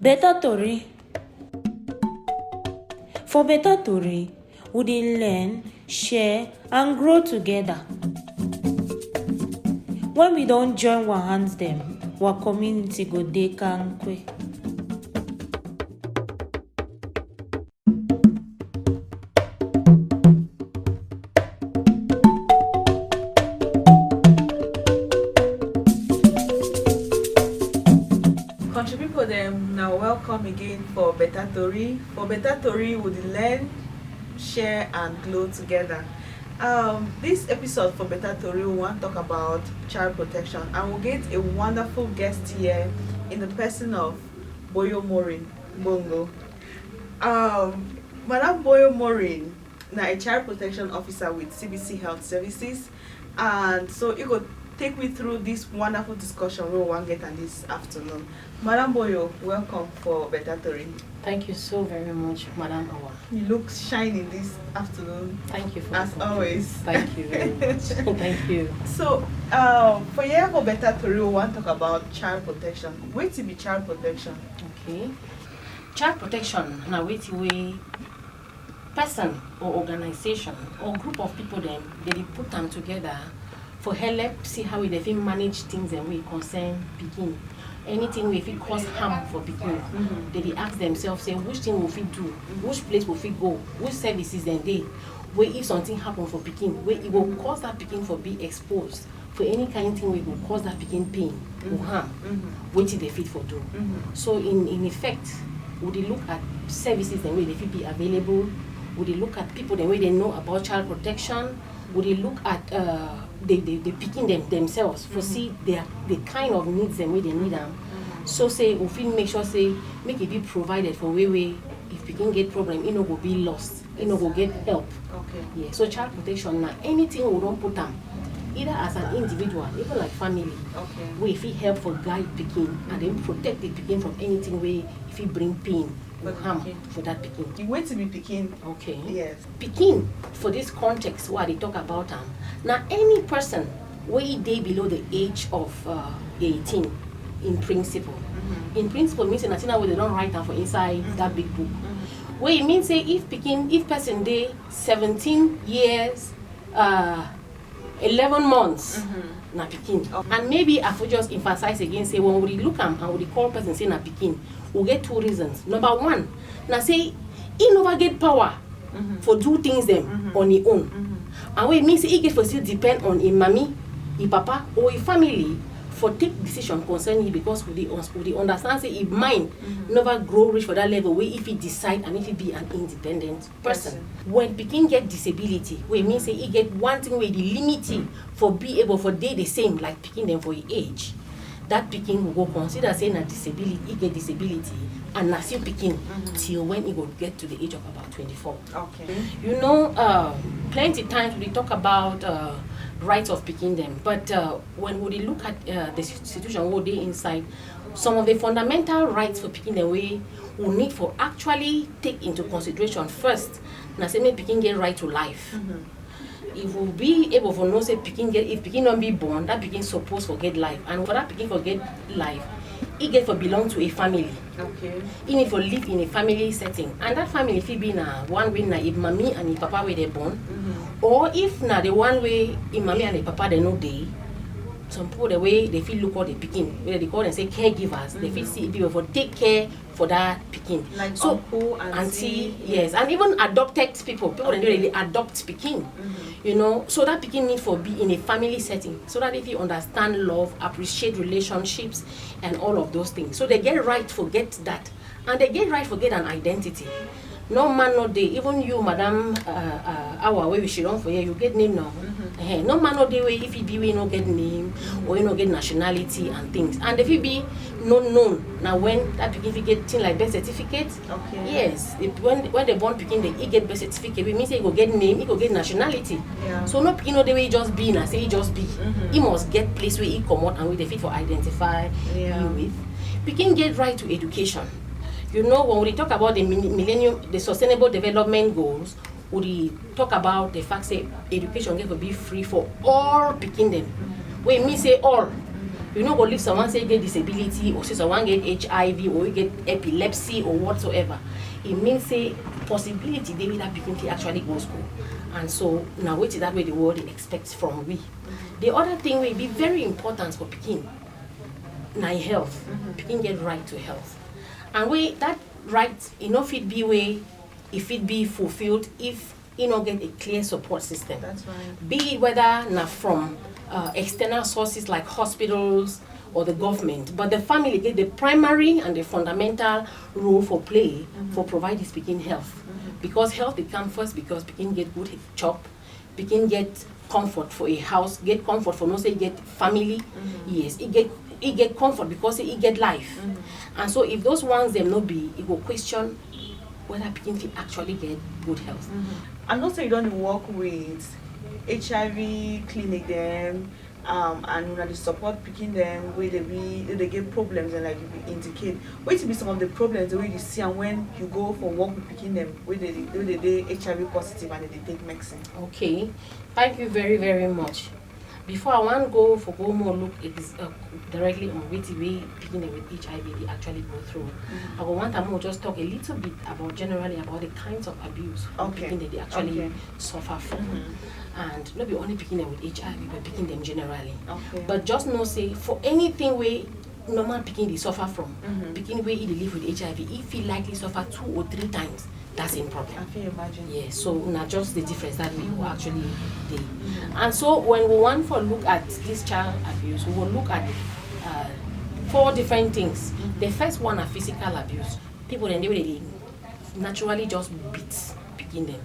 Beta Torri. For Beta Torri, we dey learn, share, and grow together. When we don't join our hands them, our community go dey kampe. Country people them now welcome again for Beta Torri. For Beta Torri, we dey learn, share, and grow together. This episode for Beta Torri, we want to talk about child protection, and we'll get a wonderful guest here in the person of Boyo Morin Bongo. Madam Boyo Morin, now a child protection officer with CBC Health Services, and so it could take me through this wonderful discussion we want to get on this afternoon. Madam Boyo, welcome for Beta Torri. Thank you so very much, Madam Awa. You look shiny this afternoon. Thank you for as always. Thank you very much. Thank you. So, for here for Beta Torri, we want to talk about child protection. What to be child protection? Okay. Child protection now wait way person or organization or group of people them they put them together for help see how they fit manage things and we concern begin. Anything we fit cause harm for people, they ask themselves, say which thing will fit do, which place will fit go, which services then they, where if something happen for picking, where it will cause that picking for be exposed for any kind of thing, we will cause that picking pain or harm, which they fit for do. So in effect, would they look at services the way they fit be available? Would they look at people the way they know about child protection? Would they look at they picking themselves for see the kind of needs and way they need them. So say if we make sure say make it be provided for way if we can get problem, it no go be lost, it no go get help. Okay. Yeah. So child protection now anything we don't put them either as an individual, even like family. Okay. Where if we help for guide picking and then protect the picking from anything where if we bring pain or harm for that picking. The way to be picking. Okay. Yes. Picking for this context what they talk about now any person where they below the age of 18 in principle. In principle means nothing where they don't write down for inside that big book. Where it means say if person they 17 years 11 months na pikin. And maybe I will just emphasize again say when we look and we call person say na pikin, we'll get two reasons. Number one, now say he never get power for do things them on his own. And what it means he get for still depend on his mommy, his papa, or his family for take decision concerning him because we understand say his mind never grow rich for that level where if he decide and if he be an independent person. When pikin get disability, where it means say he get one thing where the limiting for be able for day the same like picking them for his age. That picking will go consider saying a disability, he get disability and na still picking till when he will get to the age of about 24. Okay. You know, plenty times we talk about rights of picking them, but when we look at the situation what they inside, some of the fundamental rights for picking them we need for actually take into consideration first. Now say me picking get right to life. If we be able for no say picking get if picking don't be born, that picking supposed to get life, and for that picking for get life, it get for belong to a family. Okay. Even if you live in a family setting, and that family if it be na one way na if mommy and if papa where they born, or if na the one way if mommy and the papa they know they. Some people the way they feel look what they picking, whether they call and say caregivers, they feel see people for take care for that picking. Like so uncle, auntie, yes, and even adopted people that really adopt picking. You know, so that picking need for be in a family setting, so that if you understand love, appreciate relationships, and all of those things, so they get right forget that, and they get right forget an identity. No man no day, even you, Madam Awa, where we should run for here, you get name now. No man no day where if you be we no get name or you no get nationality and things. And if you be not known, now when that if you get thing like birth certificate, yes, when they born picking they get birth certificate, it means he go get name, he go get nationality. Yeah. So no picking no the way he just be now say he just be. He must get place where he come out and with the fit for identify you with. Picking get right to education. You know, when we talk about the millennium, the sustainable development goals, we talk about the fact that education can be free for all picking them. When me say all, You know, go leave someone say get disability, or say someone get HIV, or you get epilepsy, or whatsoever. It means say possibility they will that pikin to actually go school. And so now which is that way the world expects from we. The other thing will be very important for pikin. Now health. Pikin get right to health. And we that right, if it be way, if it be fulfilled, if you know get a clear support system. That's right. Be it whether now from external sources like hospitals or the government, but the family get the primary and the fundamental role for play for providing speaking health. Because health it comes first because pikin get good chop, pikin get comfort for a house, get comfort for no say get family. Yes, it get comfort because it get life. And so if those ones them not be, it will question whether pikin fit actually get good health. And also you don't work with HIV clinic them, and you know the support picking them where they get problems and like you indicate. What to be some of the problems the way you see and when you go for work with picking them where they HIV positive and they take medicine. Okay, thank you very, very much. Before I want to go more look directly on which way picking them with HIV they actually go through. I want to just talk a little bit about generally about the kinds of abuse picking that they actually suffer from. And not be only picking them with HIV, but picking them generally. But just know say for anything where normal picking they suffer from, picking where they live with HIV, if he likely suffer 2 or 3 times, that's a problem. I can imagine. Yeah, so not just the difference that we will actually do. And so when we want to look at this child abuse, we will look at 4 different things. The first one are physical abuse. People then they naturally just beat picking them.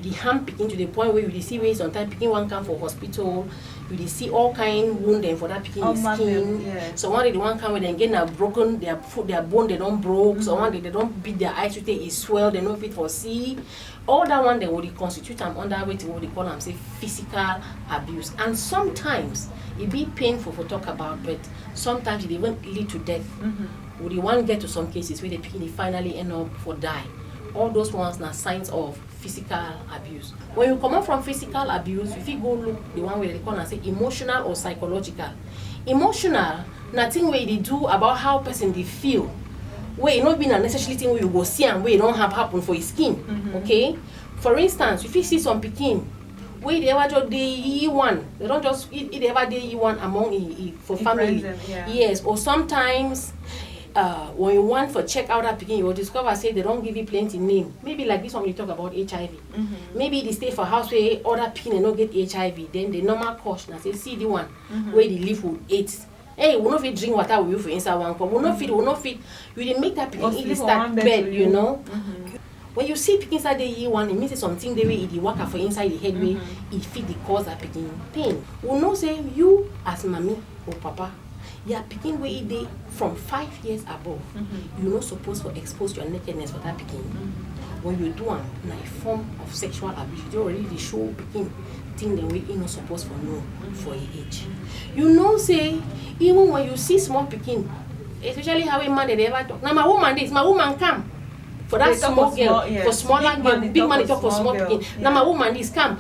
You harm picking to the point where you see where sometimes picking one come for hospital, you see all kind wound them for that picking the skin. So one day the one come with them get a broken their bone they don't broke. So one day they don't beat their eyes with it swell, they don't fit for see. All that one they would constitute them under what they call them say physical abuse. And sometimes it be painful to talk about, but sometimes it even lead to death. Would the one get to some cases where the picking finally end up for die. All those ones are signs of physical abuse. When you come out from physical abuse, if you go look the one where they call and say emotional or psychological. Emotional, nothing where they do about how person they feel. Where it not being a necessary thing where you go see and where it don't have happen for his skin. Okay? For instance, if you see some pikin where they ever just day one, they don't just it ever day one among for family. Yes, or sometimes when you want for check out that picking, you will discover say they don't give you plenty name. Maybe like this one we talk about HIV. Maybe they stay for house where other picking and not get HIV. Then the normal caution I say see the one where they live with AIDS. Hey, we not fit drink water with you for inside one cup. We not fit. You didn't make that picking eat start bed, you know. When you see picking inside the E1, it means it's something the way it work for inside the head way it fit the cause that picking pain. We know say you as mommy or papa. Yeah, picking where they from 5 years above, you're not supposed to expose your nakedness for that picking. When you do a form of sexual abuse, you already show picking thing the way you're not supposed to know for your age. You know, say, even when you see small picking, especially how a man they ever talk. Now my woman come for that small girl, for smaller girl, big man they talk for small picking. Now my woman is come.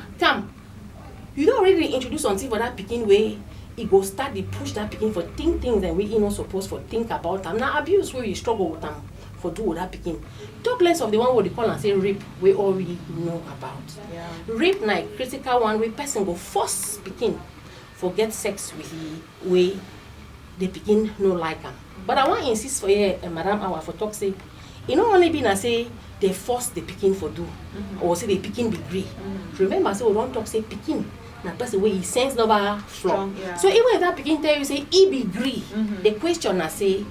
You don't really introduce something for that picking way. It go start to push that picking for think things that we not supposed to think about them. Now abuse where you struggle with them for do with that picking. Talk less of the one where they call and say rape we already know about. Rape like critical one where person go force picking for get sex with the way the picking no like them. But I want to insist for you, Madam Awa, for talk say it not only been I say they force the picking for do or say the picking degree. Remember say we don't talk say picking. Now person where he sense never flaw. So even if that picking tell you say he be agree, the question I say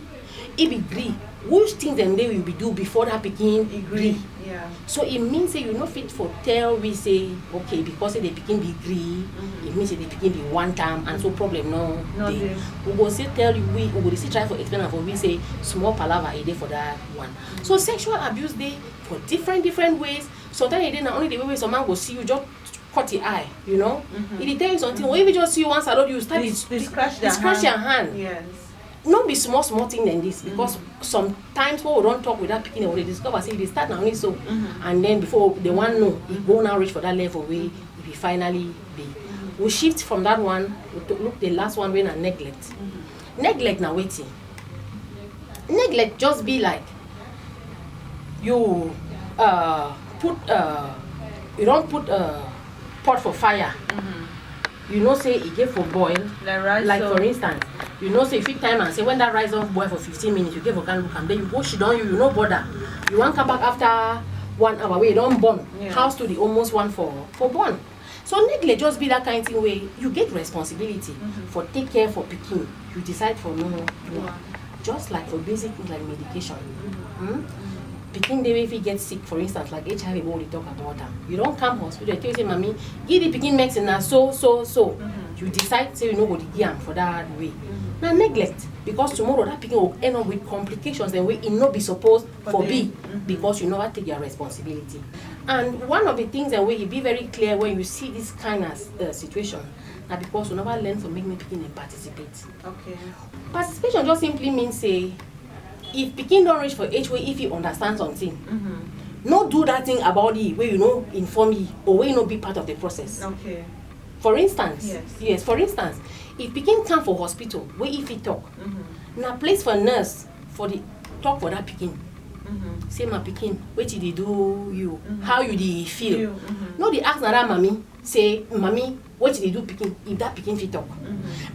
he be agree. Which things them they will be do before that picking agree? So it means say you not fit for tell we say okay because they picking be agree, it means they picking be one time and so problem no they. We go say tell you we go say try for explain for we say small palaver a day for that one. So sexual abuse they for different ways. Sometimes it not only the way some man will see you just cut the eye, you know. If they tell you something, or if you just see you once alone, you start to scratch your hand. Yes. Not be small thing than this because sometimes when we don't talk with that picking, when they discover say they start now only so, and then before they want know, it go now reach for that level where it will finally be. We shift from that one to look the last one when a neglect. Neglect na waiting. Neglect just be like you you don't put pot for fire. You know say it get for boil. Like for instance, you know say if you time and say when that rice don't boil for 15 minutes, you get for can look and then you go sit down, you no bother. You want come back after 1 hour where you don't burn. House to the almost one for burn. So neglect just be that kind of thing where you get responsibility for take care for pikin. You decide for no. Just like for basic things like medication. Pikin dey if he gets sick, for instance, like HIV, we talk about them. You don't come hospital, you tell you say, mommy, give the pikin medicine now, so. You decide say you know what to give am for that way. Now neglect, because tomorrow that pikin will end up with complications and way it not be supposed for be because you never take your responsibility. And one of the things that way it be very clear when you see this kind of situation, now because you never learn from making pikin and participate. Okay. Participation just simply means say if pikin don't reach for age where if you understand something, no do that thing about it where you know inform you or where you know be part of the process. Okay. For instance, yes. For instance, if pikin come for hospital where if he talk, na place for nurse for the talk for that pikin. Say my pikin, what did they do you? How you dey feel? No, they ask that mommy. Say, mommy, what did they do pikin? If that pikin fit talk,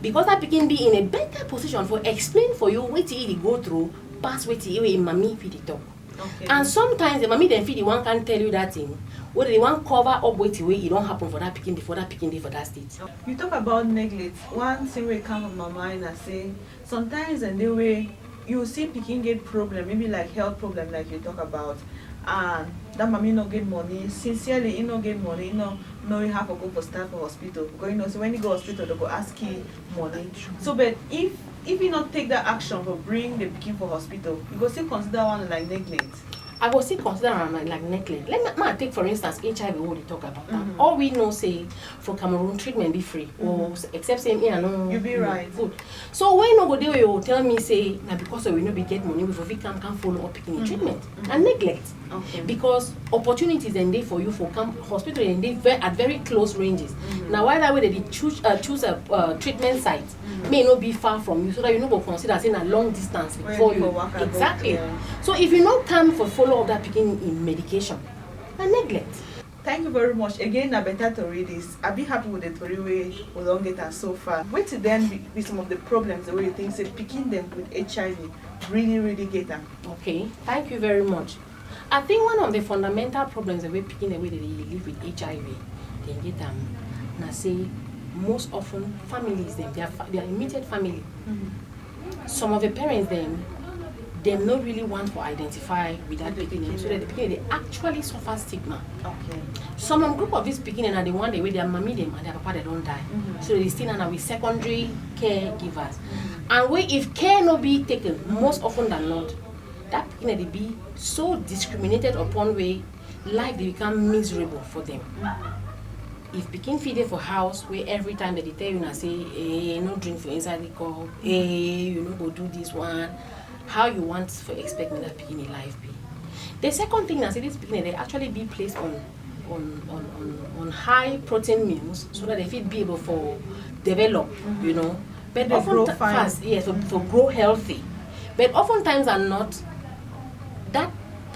because that pikin be in a better position for explain for you what he go through. Pass what he mommy fit talk. Okay. And sometimes the mommy then feel the one can tell you that thing. Or they want cover up what way it don't happen for that pikin before that pikin dey for that state. You talk about neglect. One thing will come on my mind and say sometimes in the way you see pikin get problem, maybe like health problem like you talk about, and that mommy no get money. Sincerely, you no get money, no you have to go for start for hospital. Because you know, so when you go hospital, they go ask you money. So but if you not take that action for bring the pikin for hospital, you go still consider one like neglect. I will still consider like neglect. Let me take for instance HIV what they talk about. All we know say for Cameroon treatment be free or except say me no. You be right. Good. So when no go there you will tell me say now because we no be get money before we can follow up picking treatment and neglect. Okay. Because opportunities and day for you for come hospital and they at very close ranges. Now why that way they choose a treatment site may not be far from you so that you know go consider saying a long distance before you exactly. So if you not come for follow up that picking in medication and neglect. Thank you very much. Again, I better to read this. I'll be happy with the Torri way we don't get us so far. Wait to then be some of the problems the way you think say picking them with HIV really get them. Okay, thank you very much. I think one of the fundamental problems the way picking the way that they live with HIV, they get them. And I say most often families them, their immediate family. Some of the parents them not really want to identify with that beginning, so that the beginning they actually suffer stigma. Okay. Some group of these beginning are the one they with their mommy them and their papa they don't die, so they still are with secondary caregivers. And where if care not be taken, most often than not, that beginning they be so discriminated upon where life they become miserable for them. If pikin feed for house where every time that they tell you and say, no drink for inside the cup, you know go do this one. How you want for expecting that pikin in life be. The second thing I say this pikin they actually be placed on high protein meals so that they fit be able for develop, you know. But they often grow fast. Yes, for grow healthy. But oftentimes are not that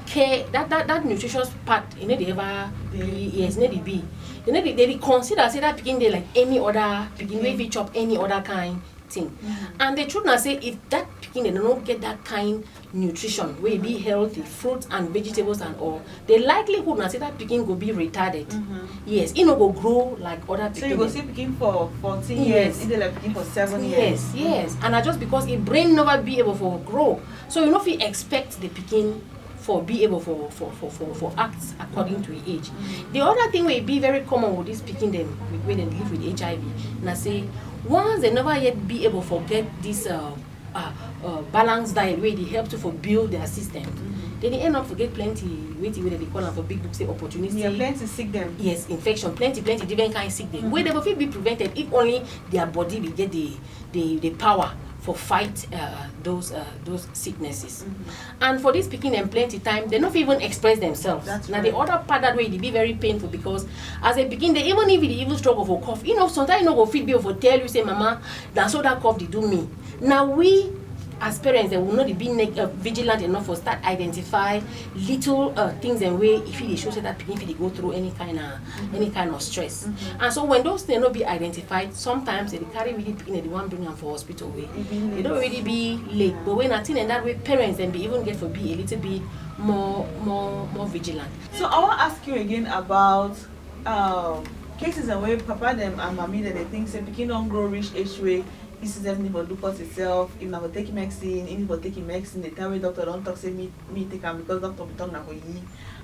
care that nutritious part, you know, they ever be they be. You know, they consider say that pikin they like any other pikin wey fit chop any other kind thing. And the truth now say if that pikin they don't get that kind nutrition where be healthy, fruits and vegetables and all, the likelihood now say that pikin go be retarded. Yes, it no go grow like other pikin. So you go see pikin for 14 years, either like pikin for 7 years. Yes. And just because a brain never be able for grow. So you know if you expect the pikin for be able for acts according to age. The other thing will be very common with this pikin them when they live with HIV. And I say once they never yet be able to get this balanced diet where they help to for build their system, then they end up to get plenty where they call them for big books say opportunity. Yeah, plenty sick them. Yes, infection, plenty different kind of sick them. Where they will be prevented if only their body will get the power for fight those sicknesses. And for this speaking them plenty time, they not even express themselves. That's now right. the other part that way they be very painful, because as they begin, they even if they even struggle for cough, sometimes go feel be for tell you say, mama, that's all that cough they do me. Now we as parents, they will not be vigilant enough for start identify little things and way if they show that if they go through any kind of stress. And so when those things not be identified, sometimes they carry really picking the one bring them for hospital way. They don't really be late. But when I think in that way, parents then be even get for be a little bit more vigilant. So I want to ask you again about cases and where papa them and mommy that they think say pikin don't grow reach age way. This is definitely for look at itself. If I go take medicine, if I take medicine, the time doctor don't talk say me take them because doctor be talking about you.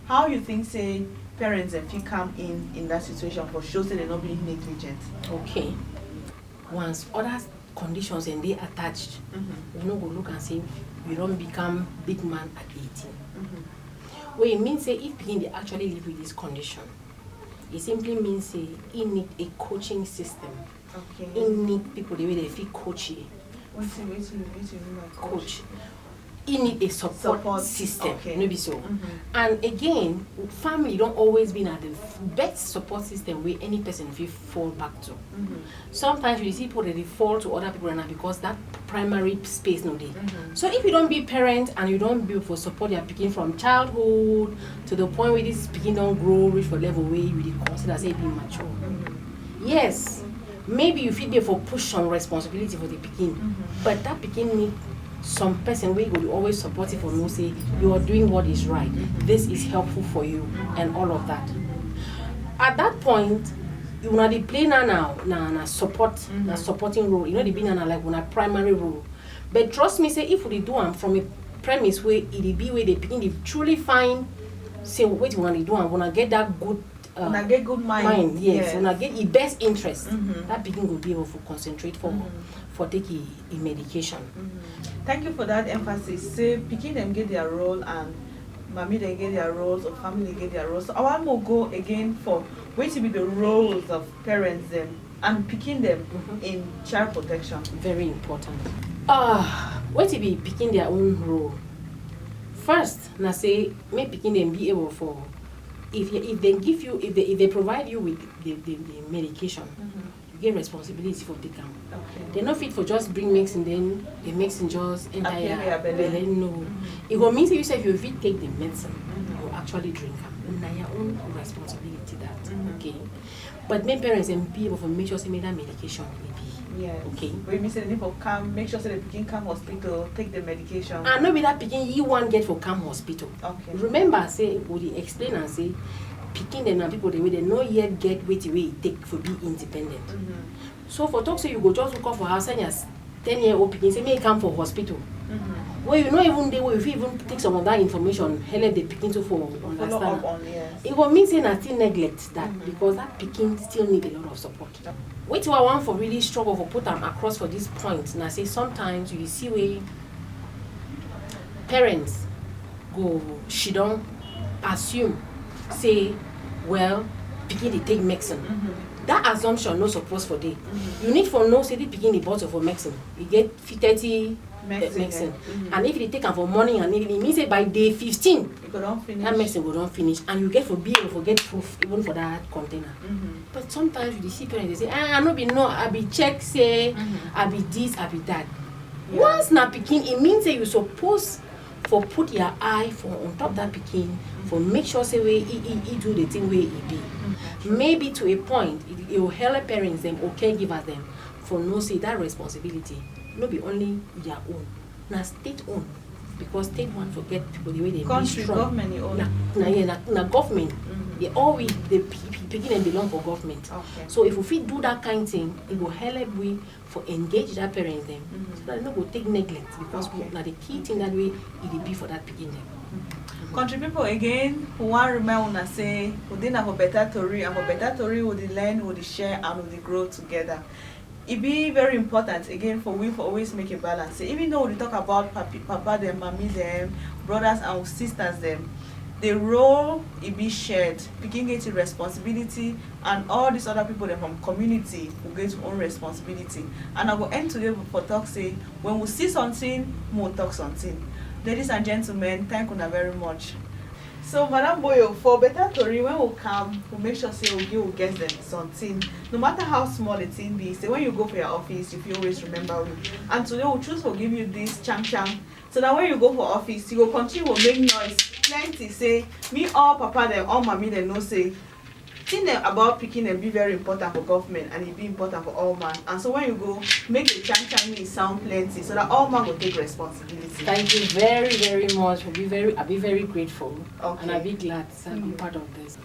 How you think say parents and if come in that situation for sure say they not being negligent? Okay. Once other conditions and they attached, you know go look and say you don't become big man at 18. Well, it means say if begin they actually live with this condition, it simply means say you need a coaching system. Okay. You need people the way they feel coachy. What's you mean by Coach. You need a support system. Okay. Maybe so. And again, family don't always be at the best support system where any person will fall back to. Sometimes you see people that they fall to other people and because that primary space no day. So if you don't be parent and you don't be for support, you're picking from childhood to the point where this picking don't grow, reach for level where you really consider say being mature. Yes. Maybe you feel there for push some responsibility for the picking, but that picking need some person where you will always support it for no say you are doing what is right. This is helpful for you and all of that. At that point, you will not play now supporting role. You know the be now like one primary role. But trust me, say if we do them from a premise where it be where they begin to truly find say what you want to do and wanna get that good. When I get good mind. Yes. When I get the best interest, that begin will be able to concentrate for taking a medication. Thank you for that emphasis. Say picking them get their role and mommy they get their roles or family get their roles. So I want to go again for where to be the roles of parents them and picking them in child protection. Very important. Where to be picking their own role. First, now say may picking them be able for if they give you if they provide you with the medication, you get responsibility for taking them. Okay. They're not fit for just bring medicine then the medicine just enter your belly. No. It will mean you say if you fit take the medicine, you actually drink them. Now your own responsibility that. Okay. But many parents and be able to make sure they that medication maybe. Yes. Okay. When we say the people come, make sure they begin come hospital, take the medication. And not be that picking you want get for come hospital. Okay. Remember, say would you explain and say picking them and people the way they no yet get weight away take for be independent. So for talk say you go just look up for house and you're 10-year-old picking say may come for hospital. Well, you know even they will if you even take some of that information, help the picking to for understand. Follow up on, yes. It will mean saying still neglect that because that picking still need a lot of support. Wait till I want for really struggle for put them across for this point. And I say sometimes you see where parents go she don't assume say well picking they take medicine. That assumption no suppose for day. You need for no say they picking the bottle for medicine. You get 30 medicine. And if they take them for morning and evening, it means say by day 15 You go don't finish. that medicine will don't finish and you get for be able to get proof even for that container. But sometimes you see parents they say I be check say I be this, I be that. Once na picking, it means that you suppose for put your eye for on top that picking for make sure say way he do the thing where it be. Maybe to a point it will help parents them or caregivers them for no say that responsibility no be only their own, na state own because state one forget people the way they Country, be strong. government, own. Na government. They always the picking and belong for government. Okay. So if we fit do that kind of thing, it will help we for engage that parents them so that they no go take neglect because now the key thing that way it will be for that picking them. Country people again who want to remember una say we dey na for Beta Torri and for Beta Torri we dey learn, we dey share and we dey grow together. It be very important again for we for always make a balance. Even though we talk about papa them, mommy them, brothers and sisters them, the role it be shared, picking get responsibility, and all these other people dem from community will get own responsibility. And I go end today for talk say when we see something, we will talk something. Ladies and gentlemen, thank you very much. So Madam Boyo, for Beta Torri, when we come, we make sure say we give guests them something. No matter how small the thing be, say when you go for your office, if you always remember me. And today we'll choose to give you this cham cham. So that when you go for office, you go continue to make noise. Plenty say, me all papa them, all mommy them know say, thing them about picking them be very important for government and it be important for all man. And so when you go, make the cham cham me sound plenty so that all man will take responsibility. Thank you very, very much. I'll be very grateful. Okay. And I'll be glad to be part of this.